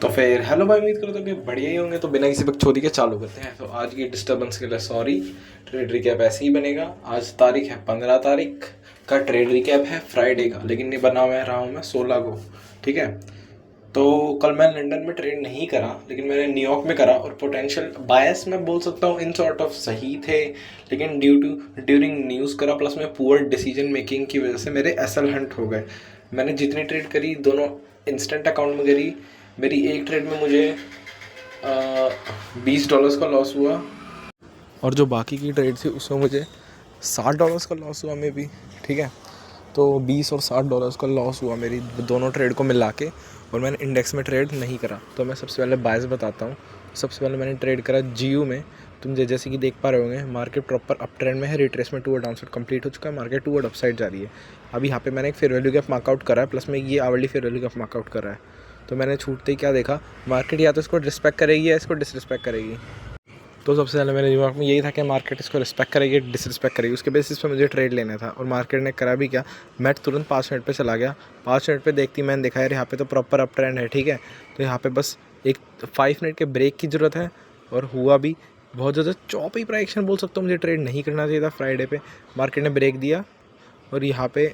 तो फिर हेलो भाई, उम्मीद करता हूँ कि बढ़िया ही होंगे। तो बिना किसी बकचोदी के चालू करते हैं। तो आज की डिस्टर्बेंस के लिए सॉरी। ट्रेड रिकैप ऐसे ही बनेगा। आज तारीख है 15 तारीख का, ट्रेड रिकैप है फ्राइडे का, लेकिन ये बना हुआ रहा हूँ मैं 16 को। ठीक है। तो कल मैं लंदन में ट्रेड नहीं करा, लेकिन मैंने न्यूयॉर्क में करा, और पोटेंशियल बायस मैं बोल सकता हूँ इन सॉर्ट ऑफ सही थे, लेकिन ड्यूरिंग न्यूज़ करा प्लस में पुअर डिसीजन मेकिंग की वजह से मेरे एसएल हंट हो गए। मैंने जितनी ट्रेड करी दोनों इंस्टेंट अकाउंट में करी। मेरी एक ट्रेड में मुझे $20 का लॉस हुआ, और जो बाकी की ट्रेड थी उसमें मुझे $60 का लॉस हुआ मे बी। ठीक है। तो 20 और $60 का लॉस हुआ मेरी दोनों ट्रेड को मिला के, और मैंने इंडेक्स में ट्रेड नहीं करा। तो मैं सबसे पहले बायस बताता हूँ। सबसे पहले मैंने ट्रेड करा जीयू में। तुम जैसे कि देख पा रहे होंगे, मार्केट प्रॉपर अप ट्रेंड में है, रिट्रेसमेंट टूवर्ड डाउनसाइड कंप्लीट हो चुका है, मार्केट टूवर्ड अपसाइड जा रही है। अभी यहाँ पे मैंने एक फेयर वैल्यू गैप मार्कआउट करा है, प्लस में ये आवरली फेयर वैल्यू गैप मार्कआउट करा है। तो मैंने छूटते ही क्या देखा, मार्केट या तो इसको रिस्पेक्ट करेगी या इसको डिसरिस्पेक्ट करेगी। तो सबसे पहले मेरे दिमाग में यही था कि मार्केट इसको रिस्पेक्ट करेगी, डिसरिस्पेक्ट करेगी, उसके बेसिस पे मुझे ट्रेड लेना था। और मार्केट ने करा भी क्या, मैं तुरंत 5 मिनट पे चला गया। 5 मिनट पे देखती मैंने देखा यार यहाँ पे तो प्रॉपर अप ट्रेंड है। ठीक है। तो यहाँ पे बस एक 5 मिनट के ब्रेक की ज़रूरत है, और हुआ भी। बहुत ज़्यादा चौपी प्राइक्शन बोल सकता हूँ, मुझे ट्रेड नहीं करना चाहिए था फ्राइडे पे। मार्केट ने ब्रेक दिया, और यहाँ पे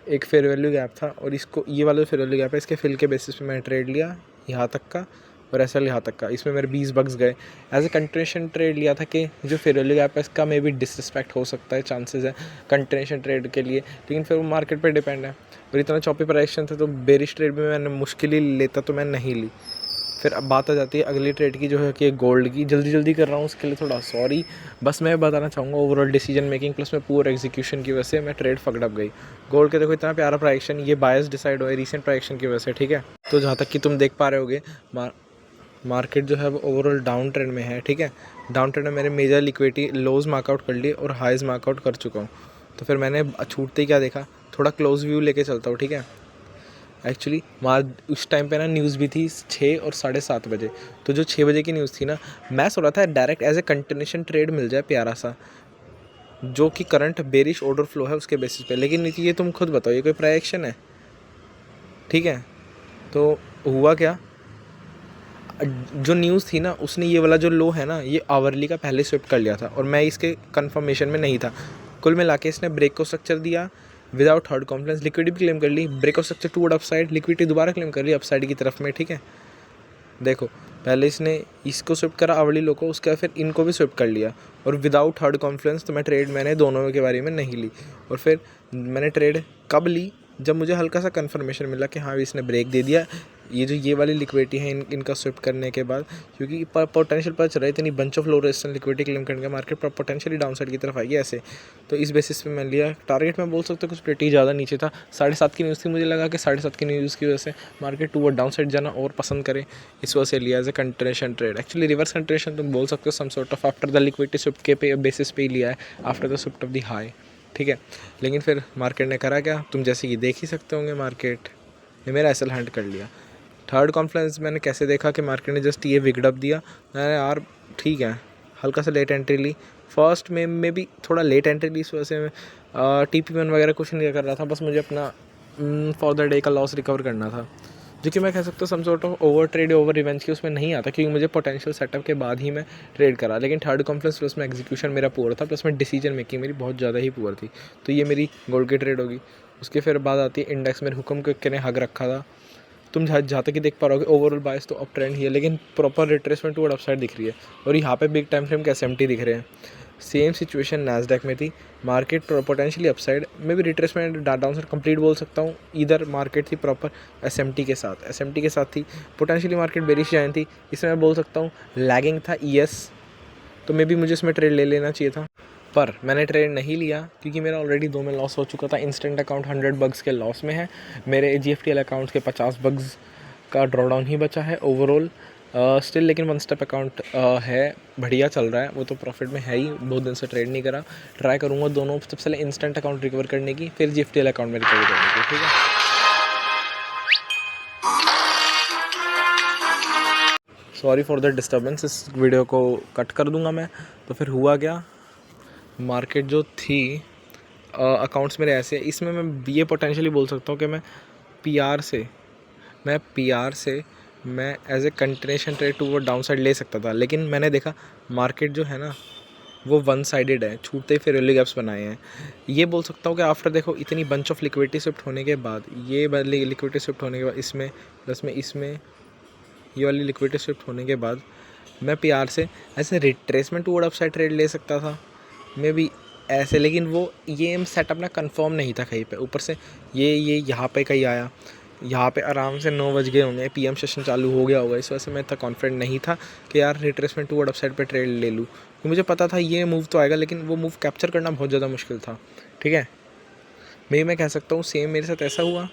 एक फेयर वैल्यू गैप था, और इसको ये वाला फेयर वैल्यू गैप है, इसके फिल के बेसिस पे मैंने ट्रेड लिया यहाँ तक का, और ऐसा यहाँ तक का। इसमें मेरे $20 गए। एज ए कंटिन्यूशन ट्रेड लिया था कि जो फेयर वैल्यू गैप है इसका मे भी डिसरिस्पेक्ट हो सकता है, चांसेस है कंटिन्यूशन ट्रेड के लिए, लेकिन फिर वो मार्केट पे डिपेंड है। और इतना चौपी प्राइक्शन था, तो बेरिश ट्रेड भी मैंने मुश्किल ही लेता, तो मैंने नहीं ली। फिर अब बात आ जाती है अगली ट्रेड की, जो है कि गोल्ड की। जल्दी कर रहा हूँ उसके लिए थोड़ा सॉरी। बस मैं बताना चाहूँगा ओवरऑल डिसीजन मेकिंग प्लस में पूरा एग्जीक्यूशन की वजह से मैं ट्रेड फकड अप गई। गोल्ड के देखो इतना प्यारा प्राइक्शन, ये बायस डिसाइड हुआ है रीसेंट प्राइक्शन की वजह से। ठीक है। तो जहाँ तक कि तुम देख पा रहे होगे, मार्केट जो है वो ओवरऑल डाउन ट्रेंड में है। ठीक है। डाउन ट्रेंड में मैंने मेजर लिक्विडिटी लोज मार्कआउट कर लिए और हाइज मार्कआउट कर चुका हूँ। तो फिर मैंने छूटते ही क्या देखा, थोड़ा क्लोज व्यू लेके चलता हूँ। ठीक है। एक्चुअली उस टाइम पे ना न्यूज़ भी थी 6 और 7:30 बजे। तो जो 6 बजे की न्यूज़ थी ना, मैं सोच रहा था direct as a continuation trade मिल जाए प्यारा सा, जो कि करंट बेरिश ऑर्डर फ्लो है उसके बेसिस पे। लेकिन ये तुम खुद बताओ, ये कोई प्राइक्शन है? ठीक है। तो हुआ क्या, जो न्यूज़ थी ना उसने ये वाला जो लो है ना, ये आवरली का पहले स्विफ्ट कर लिया था, और मैं इसके कंफर्मेशन में नहीं था। कुल मिला के इसने ब्रेक को स्ट्रक्चर दिया विदाउट थर्ड कॉन्फ्लेंस, लिक्विडिटी भी क्लेम कर ली, break of structure toward upside, liquidity दोबारा क्लेम कर ली अपसाइड की तरफ में। ठीक है। देखो, पहले इसने इसको स्विफ्ट करा आवली लो को, उसके बाद फिर इनको भी स्विफ्ट कर लिया, और विदाउट थर्ड कॉन्फ्लेंस। तो मैं ट्रेड मैंने दोनों के बारे में नहीं ली। और फिर मैंने ट्रेड कब ली, जब मुझे हल्का सा कंफर्मेशन मिला कि हाँ इसने ब्रेक दे दिया। ये वाली लिक्विडिटी है इनका स्विफ्ट करने के बाद, क्योंकि पोटेंशियल पता चल रहा है इतनी bunch of low resistance liquidity claim करने का मार्केट पर पोटेंशियली डाउन साइड की तरफ आएगी ऐसे। तो इस बेसिस पे मैंने लिया। टारगेट में बोल सकते हो कुछ प्रिटी ज़्यादा नीचे था, 7:30 की न्यूज़ थी, मुझे लगा कि 7:30 की न्यूज़ की वजह से मार्केट टूवर्ड डाउन साइड जाना और पसंद करे, इस वजह से लिया as a continuation trade. Actually reverse continuation तुम बोल सकते हो, some sort of after the liquidity swift के पे बेसिस पे ही लिया है, after the swift of the high. ठीक है। लेकिन फिर मार्केट ने करा क्या, तुम जैसे कि देख ही सकते होंगे, मार्केट ने मेरा एसएल हैंड कर लिया। थर्ड कॉन्फ्लेंस मैंने कैसे देखा कि मार्केट ने जस्ट ये विगड अप दिया, मैंने यार ठीक है हल्का सा लेट एंट्री ली। फर्स्ट में भी थोड़ा लेट एंट्री ली, इस वजह से मैं TP1 वगैरह कुछ नहीं कर रहा था, बस मुझे अपना फॉर द डे का लॉस रिकवर करना था, जो कि मैं कह सकता हूँ some sort of over trade over revenge की उसमें नहीं आता, क्योंकि मुझे पोटेंशियल सेटअप के बाद ही मैं ट्रेड करा। लेकिन थर्ड कॉन्फ्लेंस प्लस में एग्जीक्यूशन मेरा पुअर था, प्लस में डिसीजन मेकिंग मेरी बहुत ज़्यादा ही पुअर थी। तो ये मेरी गोल्ड की ट्रेड होगी। उसके फिर बाद आती है इंडेक्स, मेरे हुक्म के ने हक रखा था। तुम जहाँ तक कि देख पा रहे हो ओवरऑल बायस तो अप ट्रेंड ही है, लेकिन प्रॉपर रिट्रेसमेंट टूवर्ड अपसाइड दिख रही है। और यहाँ पे बिग टाइम फ्रेम के SMT दिख रहे हैं। सेम सिचुएशन नैस्डैक में थी, मार्केट पोटेंशियली अपसाइड में भी रिट्रेसमेंट डाउन साइड कंप्लीट बोल सकता हूँ। इधर मार्केट थी प्रॉपर SMT के साथ थी, पोटेंशियली मार्केट बेरिश जाइन थी, इसमें मैं बोल सकता हूँ लैगिंग था ES। तो मे भी मुझे इसमें ट्रेड ले लेना चाहिए था, पर मैंने ट्रेड नहीं लिया, क्योंकि मेरा ऑलरेडी 2 में लॉस हो चुका था। इंस्टेंट अकाउंट $100 के लॉस में है, मेरे GFTL अकाउंट के $50 का ड्रॉडाउन ही बचा है ओवरऑल स्टिल। लेकिन 1 स्टेप अकाउंट है, बढ़िया चल रहा है, वो तो प्रॉफिट में है ही। बहुत दिन से ट्रेड नहीं करा, ट्राई करूँगा दोनों, सबसे पहले इंस्टेंट अकाउंट रिकवर करने की, फिर GFTL अकाउंट में रिकवर करने की। ठीक है। सॉरी फॉर द डिस्टर्बेंस, इस वीडियो को कट कर दूंगा मैं। तो फिर हुआ क्या, मार्केट जो थी अकाउंट्स मेरे ऐसे, इसमें मैं ये पोटेंशियली बोल सकता हूँ कि मैं PR से मैं पीआर से मैं as a continuation trade to वो डाउन साइड ले सकता था, लेकिन मैंने देखा मार्केट जो है ना वो वन साइडेड है, छूटते ही फिर अर्ली गैप्स बनाए हैं। ये बोल सकता हूँ कि आफ्टर देखो इतनी बंच ऑफ लिक्विडिटी शिफ्ट होने के बाद, ये वाली लिक्विडिटी शिफ्ट होने के बाद इसमें प्लस में इसमें ये वाली लिक्विडिटी शिफ्ट होने के बाद मैं पीआर से ऐसे रिट्रेसमेंट टूवर्ड अपसाइड ट्रेड ले सकता था मे बी ऐसे, लेकिन वो ये सेटअप ना कंफर्म नहीं था कहीं पे। ऊपर से ये यहाँ पे कहीं आया, यहाँ पे आराम से 9 बज गए होंगे, पीएम सेशन चालू हो गया होगा, इस वजह से मैं इतना कॉन्फिडेंट नहीं था कि यार रिट्रेसमेंट टूवर्ड अपसाइड पे ट्रेड ले लूँ, क्योंकि मुझे पता था ये मूव तो आएगा, लेकिन वो मूव कैप्चर करना बहुत ज़्यादा मुश्किल था। ठीक है, मैं कह सकता हूँ सेम मेरे साथ ऐसा हुआ।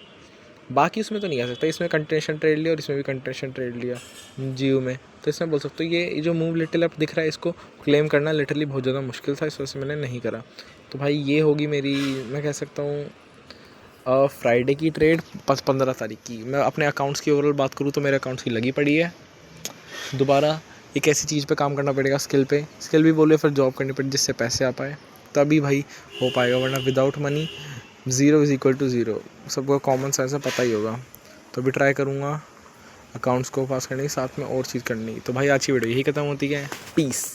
बाकी उसमें तो नहीं आ सकता, इसमें कंटिन्यूएशन ट्रेड लिया और इसमें भी कंटिन्यूएशन ट्रेड लिया जियो में, तो इसमें बोल सकते हो ये जो मूव लिटिल अप दिख रहा है इसको क्लेम करना लिटरली बहुत ज़्यादा मुश्किल था, इस वजह से मैंने नहीं करा। तो भाई ये होगी मेरी, मैं कह सकता हूँ फ्राइडे की ट्रेड 15 तारीख की। मैं अपने अकाउंट्स की ओवरऑल बात करूँ तो मेरे अकाउंट्स की लगी पड़ी है। दोबारा एक ऐसी चीज़ पे काम करना पड़ेगा, स्किल भी बोले, फिर जॉब करनी पड़ेगी जिससे पैसे आ पाए, तभी भाई हो पाएगा, वरना without money 0 is equal to 0, सबको कॉमन सेंस है, पता ही होगा। तो अभी ट्राई करूँगा अकाउंट्स को पास करने के साथ में और चीज़ करनी। तो भाई आज की वीडियो यही खत्म होती है, पीस।